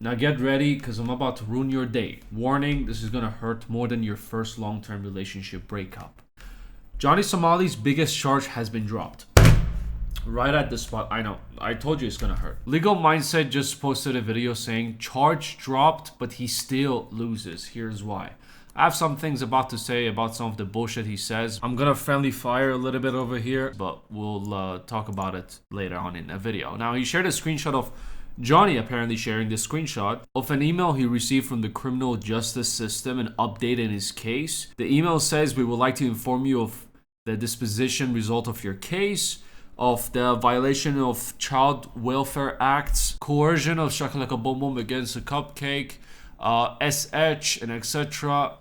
Now get ready, because I'm about to ruin your day. Warning, this is gonna hurt more than your first long-term relationship breakup. Johnny Somali's biggest charge has been dropped. Right at the spot. I know. I told you it's gonna hurt. Legal Mindset just posted a video saying charge dropped, but he still loses. Here's why. I have some things about to say about some of the bullshit he says. I'm gonna friendly fire a little bit over here, but we'll talk about it later on in a video. Now, he shared a screenshot of Johnny apparently sharing this screenshot of an email he received from the criminal justice system, an update in his case. The email says, "We would like to inform you of the disposition result of your case, of the violation of Child Welfare Acts, coercion of Shakalaka Boom Boom against a cupcake, SH, and etc.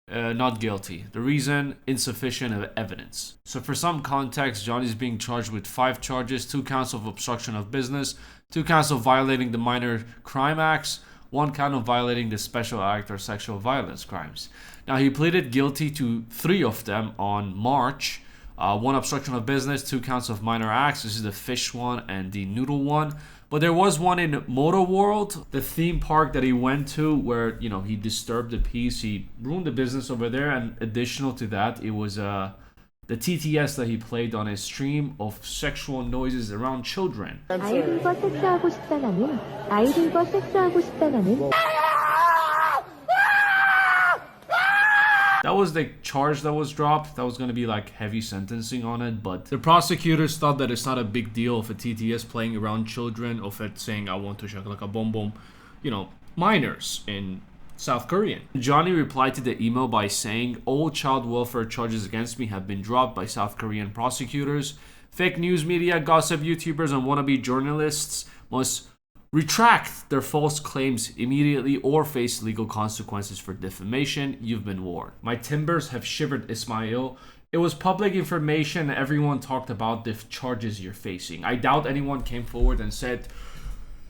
Not guilty. The reason, insufficient evidence." So for some context, Johnny's being charged with 5 charges, 2 counts of obstruction of business, 2 counts of violating the Minor Crime Acts, 1 count of violating the Special Act or sexual violence crimes. Now, he pleaded guilty to 3 of them on March. 1 obstruction of business, 2 counts of minor acts. This is the fish one and the noodle one. But there was one in Motor World, the theme park that he went to, where, you know, he disturbed the peace. He ruined the business over there. And additional to that, it was the TTS that he played on his stream of sexual noises around children. 아이들과 섹스하고 싶다가는 아이들과 섹스하고 싶다가는 That was the charge that was dropped. That was going to be like heavy sentencing on it. But the prosecutors thought that it's not a big deal of a TTS playing around children, of it saying, "I want to shakalaka boom boom," you know, minors in South Korean. Johnny replied to the email by saying, "All child welfare charges against me have been dropped by South Korean prosecutors. Fake news media, gossip YouTubers, and wannabe journalists must retract their false claims immediately or face legal consequences for defamation. You've been warned." My timbers have shivered, Ismail. It was public information. Everyone talked about the charges you're facing. I doubt anyone came forward and said,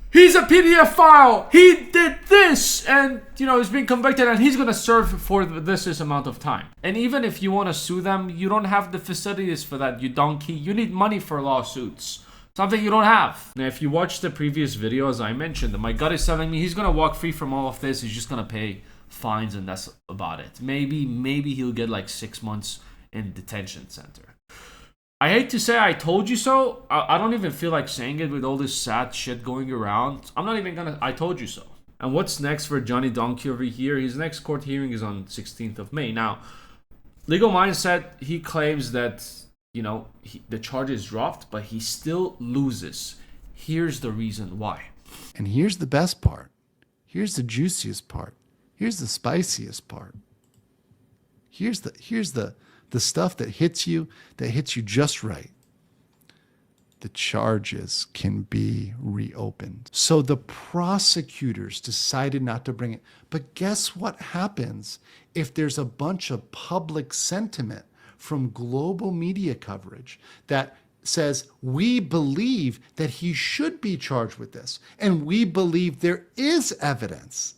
"He's a PDF file. He did this, and you know he's been convicted, and he's gonna serve for this amount of time." And even if you want to sue them, you don't have the facilities for that. You donkey. You need money for lawsuits. Something you don't have. Now, if you watch the previous video, as I mentioned, my gut is telling me he's gonna walk free from all of this. He's just gonna pay fines, and that's about it. Maybe he'll get like 6 months in detention center. I hate to say I told you so. I don't even feel like saying it with all this sad shit going around. I'm not even gonna. I told you so. And what's next for Johnny Donkey over here? His next court hearing is on 16th of May. Now, Legal Mindset, he claims that, you know, the charge is dropped, but he still loses. Here's the reason why. And here's the best part. Here's the juiciest part. Here's the spiciest part. Here's the stuff that hits you just right. The charges can be reopened. So the prosecutors decided not to bring it. But guess what happens if there's a bunch of public sentiment from global media coverage that says, "We believe that he should be charged with this, and we believe there is evidence."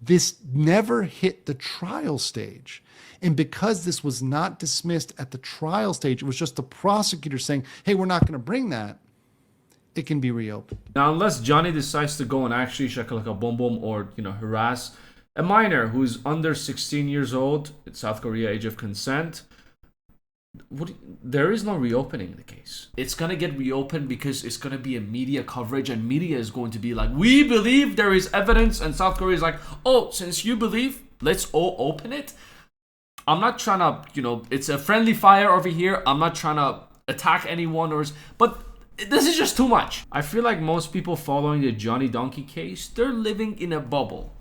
This never hit the trial stage. And because this was not dismissed at the trial stage, it was just the prosecutor saying, "Hey, we're not going to bring that," it can be reopened. Now, unless Johnny decides to go and actually shakalaka boom boom or, you know, harass a minor who's under 16 years old, it's South Korea, age of consent, there is no reopening in the case. It's going to get reopened because it's going to be a media coverage, and media is going to be like, "We believe there is evidence," and South Korea is like, "Oh, since you believe, let's all open it." I'm not trying to, you know, it's a friendly fire over here. I'm not trying to attack anyone, but this is just too much. I feel like most people following the Johnny Donkey case, they're living in a bubble.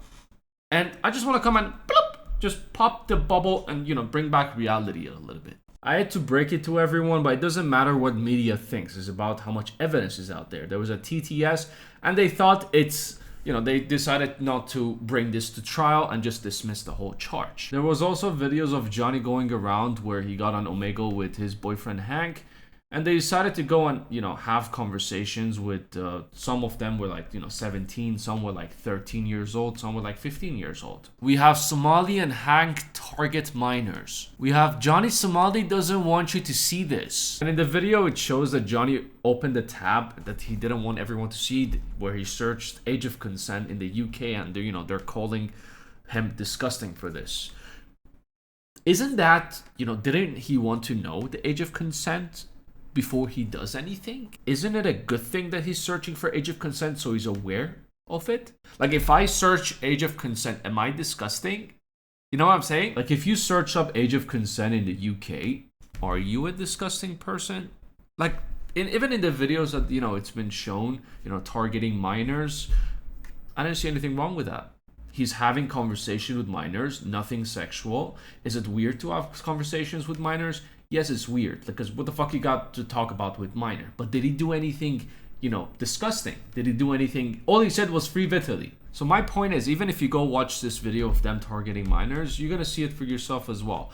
And I just want to come and bloop, just pop the bubble and, you know, bring back reality a little bit. I had to break it to everyone, but it doesn't matter what media thinks. It's about how much evidence is out there. There was a TTS, and they thought it's, you know, they decided not to bring this to trial and just dismiss the whole charge. There was also videos of Johnny going around where he got on Omegle with his boyfriend Hank, And they decided to go and, have conversations with, some of them were like, 17, some were like 13 years old, some were like 15 years old. We have Somali and Hank target minors. We have Johnny Somali doesn't want you to see this. And in the video, it shows that Johnny opened a tab that he didn't want everyone to see, where he searched age of consent in the UK, and they're calling him disgusting for this. Isn't that, didn't he want to know the age of consent before he does anything? Isn't it a good thing that he's searching for age of consent so he's aware of it? Like, if I search age of consent, am I disgusting? You know what I'm saying? Like, if you search up age of consent in the UK, are you a disgusting person? Like, even in the videos that, it's been shown, targeting minors, I didn't see anything wrong with that. He's having conversation with minors, nothing sexual. Is it weird to have conversations with minors? Yes, it's weird, because what the fuck you got to talk about with minor? But did he do anything, disgusting? Did he do anything? All he said was free Vitaly. So my point is, even if you go watch this video of them targeting minors, you're gonna see it for yourself as well.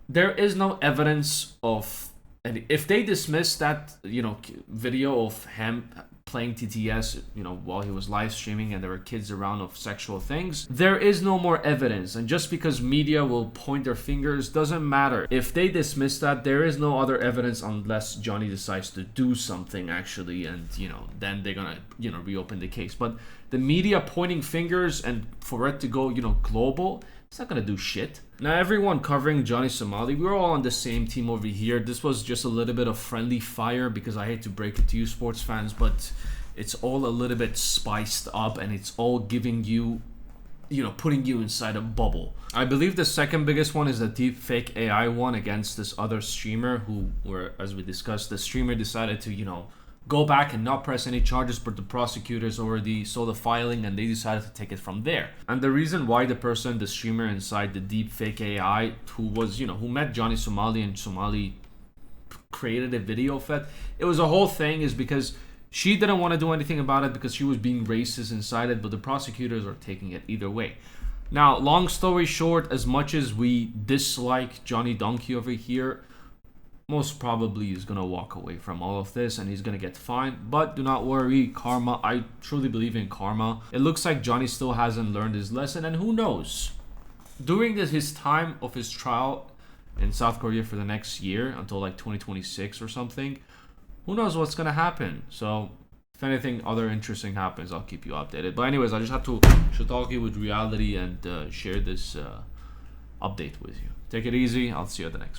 There is no evidence of, and if they dismiss that, video of him playing TTS, while he was live streaming and there were kids around of sexual things, there is no more evidence. And just because media will point their fingers doesn't matter. If they dismiss that, there is no other evidence unless Johnny decides to do something actually, and then they're gonna reopen the case. But the media pointing fingers and for it to go global, it's not gonna do shit. Now, everyone covering Johnny Somali, we're all on the same team over here. This was just a little bit of friendly fire, because I hate to break it to you sports fans, but it's all a little bit spiced up, and it's all giving you, putting you inside a bubble. I believe the second biggest one is the deep fake AI one against this other streamer where, as we discussed, the streamer decided to, go back and not press any charges, but the prosecutors already saw the filing and they decided to take it from there. And the reason why the streamer inside the deep fake AI who met Johnny Somali and Somali created a video of it, it was a whole thing, is because she didn't want to do anything about it because she was being racist inside it, but the prosecutors are taking it either way. Now, long story short, as much as we dislike Johnny Donkey over here, most probably he's gonna walk away from all of this and he's gonna get fined. But do not worry, karma, I truly believe in karma. It looks like Johnny still hasn't learned his lesson, and who knows, during his time of his trial in South Korea for the next year until like 2026 or something, who knows what's gonna happen. So if anything other interesting happens, I'll keep you updated. But anyways, I just had to talk you with reality and share this update with you. Take it easy. I'll see you at the next one.